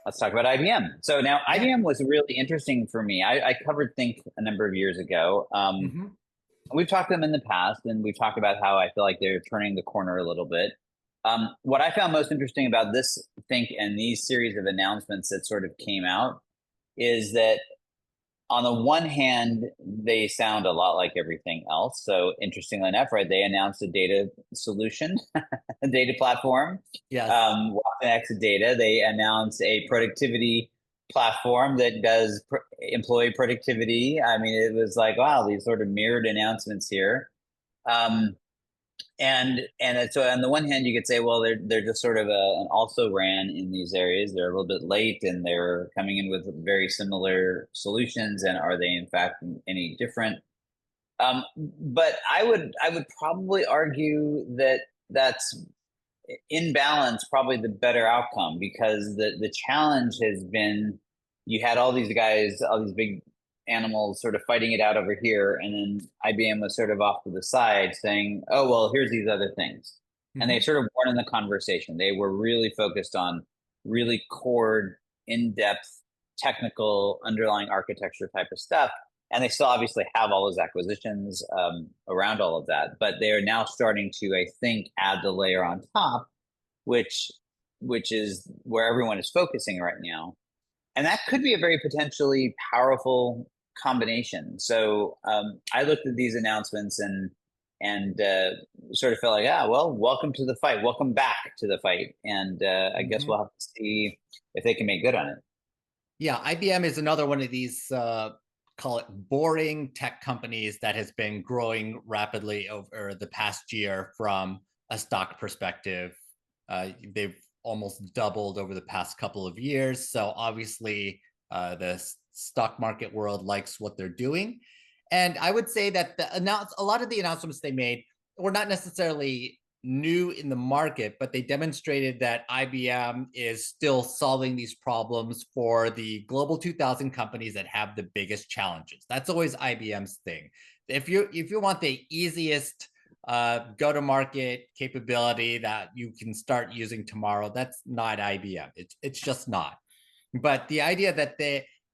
Let's talk about IBM. So now Yeah. IBM was really interesting for me. I covered Think a number of years ago. Hmm. We've talked to them in the past, and we've talked about how I feel like they're turning the corner a little bit. What I found most interesting about this Think and these series of announcements that sort of came out is that on the one hand, they sound a lot like everything else. So interestingly enough, right, they announced a data solution, a data platform, Yes. watsonx.data. They announced a productivity platform that does employee productivity. I mean, it was like, wow, these sort of mirrored announcements here. Um, so on the one hand, you could say, well, they're just sort of an also ran in these areas. They're a little bit late, and they're coming in with very similar solutions. And are they in fact any different? But I would probably argue that that's in balance probably the better outcome, because the challenge has been you had all these guys, all these big animals sort of fighting it out over here, and then IBM was sort of off to the side saying, oh well, here's these other things. And they Hmm. sort of weren't in the conversation. They were really focused on really core, in-depth, technical, underlying architecture type of stuff. And they still obviously have all those acquisitions around all of that, but they are now starting to, I think, add the layer on top, which which is where everyone is focusing right now. And that could be a very potentially powerful combination. So I looked at these announcements and sort of felt like, ah, well, welcome to the fight, welcome back to the fight, and I guess Hmm. we'll have to see if they can make good on it. Yeah, IBM is another one of these call it boring tech companies that has been growing rapidly over the past year from a stock perspective. They've almost doubled over the past couple of years. So obviously, the stock market world likes what they're doing. And I would say that a lot of the announcements they made were not necessarily new in the market, but they demonstrated that IBM is still solving these problems for the global 2000 companies that have the biggest challenges. That's always IBM's thing. If you want the easiest go to market capability that you can start using tomorrow, that's not IBM. It's just not. But the idea that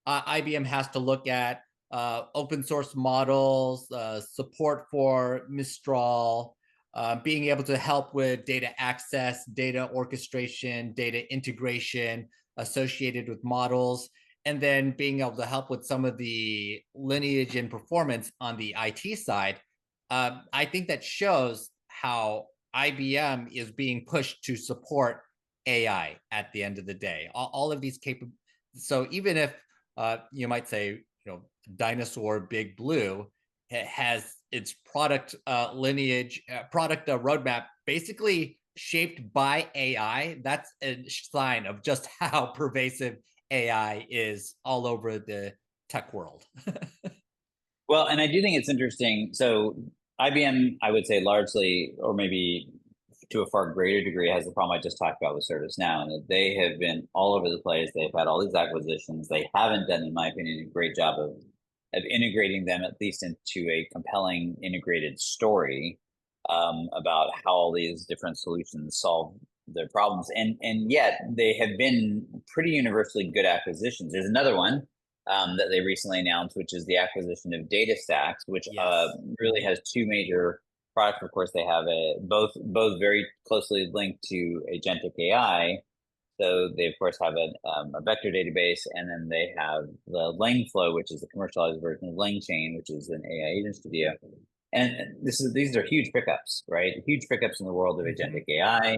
IBM has to look at open source models, support for Mistral, being able to help with data access, data orchestration, data integration associated with models, and then being able to help with some of the lineage and performance on the IT side. I think that shows how IBM is being pushed to support AI at the end of the day. All of these capabilities. So even if you might say, dinosaur Big Blue has its product lineage, product roadmap basically shaped by AI, that's a sign of just how pervasive AI is all over the tech world. Well, and I do think it's interesting. So IBM, I would say largely, or maybe to a far greater degree, has the problem I just talked about with ServiceNow, and that they have been all over the place. They've had all these acquisitions. They haven't done, in my opinion, a great job of integrating them at least into a compelling integrated story about how all these different solutions solve their problems. And yet they have been pretty universally good acquisitions. There's another one that they recently announced, which is the acquisition of DataStax, which Yes. really has two major products. Of course, they have both very closely linked to agentic AI. So they of course have a vector database, and then they have the LangFlow, which is the commercialized version of LangChain, which is an AI agent studio. And these are huge pickups, right? Huge pickups in the world of agentic Mm-hmm. AI.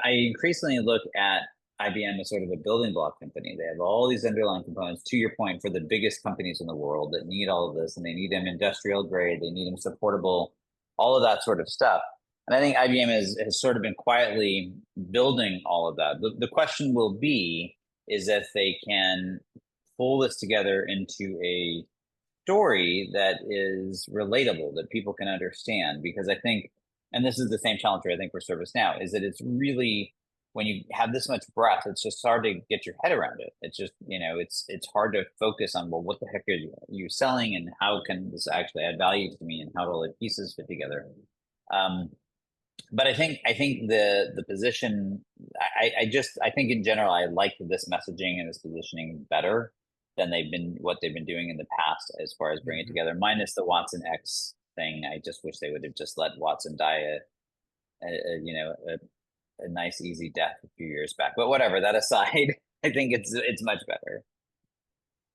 I increasingly look at IBM as sort of a building block company. They have all these underlying components, to your point, for the biggest companies in the world that need all of this, and they need them industrial grade, they need them supportable, all of that sort of stuff. And I think IBM has sort of been quietly building all of that. The question will be is if they can pull this together into a story that is relatable, that people can understand. Because I think, and this is the same challenge I think for ServiceNow, is that it's really, when you have this much breadth, it's just hard to get your head around it. It's just, it's hard to focus on, well, what the heck are you selling, and how can this actually add value to me, and how do all the pieces fit together? Um, but I think the position, I think in general I like this messaging and this positioning better than what they've been doing in the past as far as bringing it Mhm. together. Minus the Watson X thing, I just wish they would have just let Watson die a nice easy death a few years back. But whatever. That aside, I think it's much better.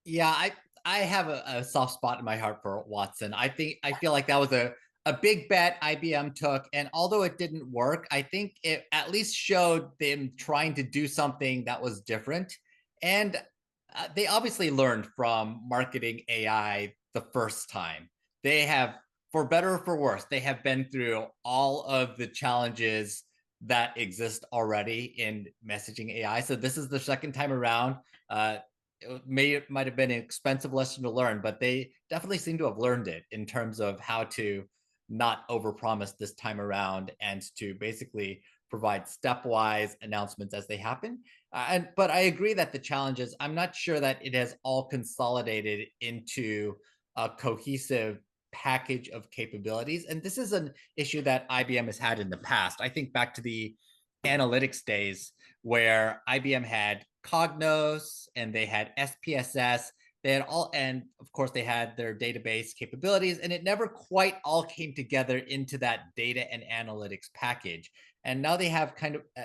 Yeah, I have a soft spot in my heart for Watson. I feel like that was a big bet IBM took, and although it didn't work, I think it at least showed them trying to do something that was different. And they obviously learned from marketing AI the first time. They have, for better or for worse, they have been through all of the challenges that exist already in messaging AI. So this is the second time around. It might have been an expensive lesson to learn, but they definitely seem to have learned it in terms of how to not overpromise this time around and to basically provide stepwise announcements as they happen. But I agree that the challenges, I'm not sure that it has all consolidated into a cohesive package of capabilities. And this is an issue that IBM has had in the past. I think back to the analytics days where IBM had Cognos and they had SPSS. They had all, and of course, they had their database capabilities, and it never quite all came together into that data and analytics package. And now they have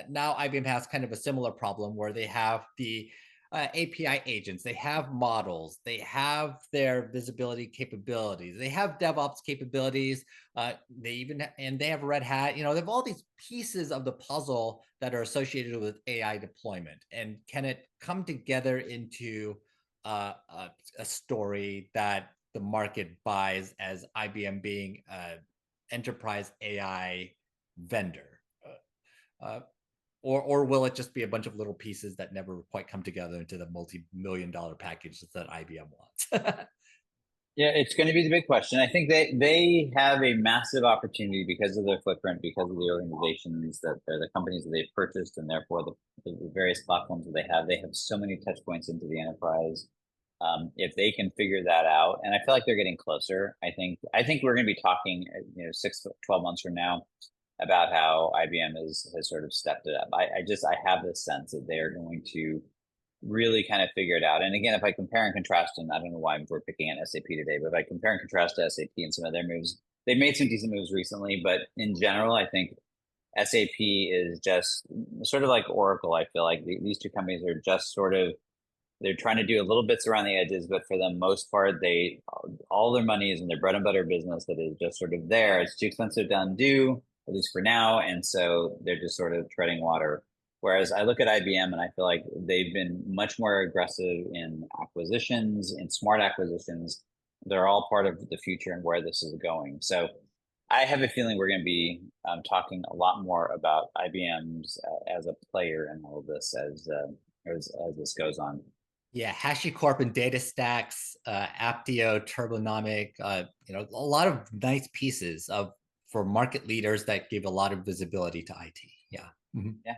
now IBM has kind of a similar problem where they have the API agents, they have models, they have their visibility capabilities, they have DevOps capabilities, they have Red Hat. They have all these pieces of the puzzle that are associated with AI deployment. And can it come together into a story that the market buys as IBM being an enterprise AI vendor? Uh, or will it just be a bunch of little pieces that never quite come together into the multi-million-dollar package that IBM wants? Yeah, it's going to be the big question. I think they have a massive opportunity because of their footprint, because of the organizations that they're the companies that they've purchased, and therefore the various platforms that they have. They have so many touch points into the enterprise. If they can figure that out, and I feel like they're getting closer. I think we're going to be talking, 6 to 12 months from now about how IBM has sort of stepped it up. I have this sense that they are going to really kind of figure it out. And again, if I compare and contrast, and I don't know why we're picking on SAP today, but if I compare and contrast to SAP and some of their moves, they've made some decent moves recently. But in general, I think SAP is just sort of like Oracle. I feel like these two companies are just sort of, they're trying to do a little bits around the edges, but for the most part, all their money is in their bread and butter business that is just sort of there. It's too expensive to undo, at least for now, and so they're just sort of treading water. Whereas I look at IBM and I feel like they've been much more aggressive in acquisitions, in smart acquisitions. They're all part of the future and where this is going. So I have a feeling we're going to be talking a lot more about IBM's as a player in all of this as this goes on. Yeah, HashiCorp and DataStax, Apptio, Turbonomic, a lot of nice pieces of for market leaders that give a lot of visibility to IT. Yeah. Mhm. Yeah.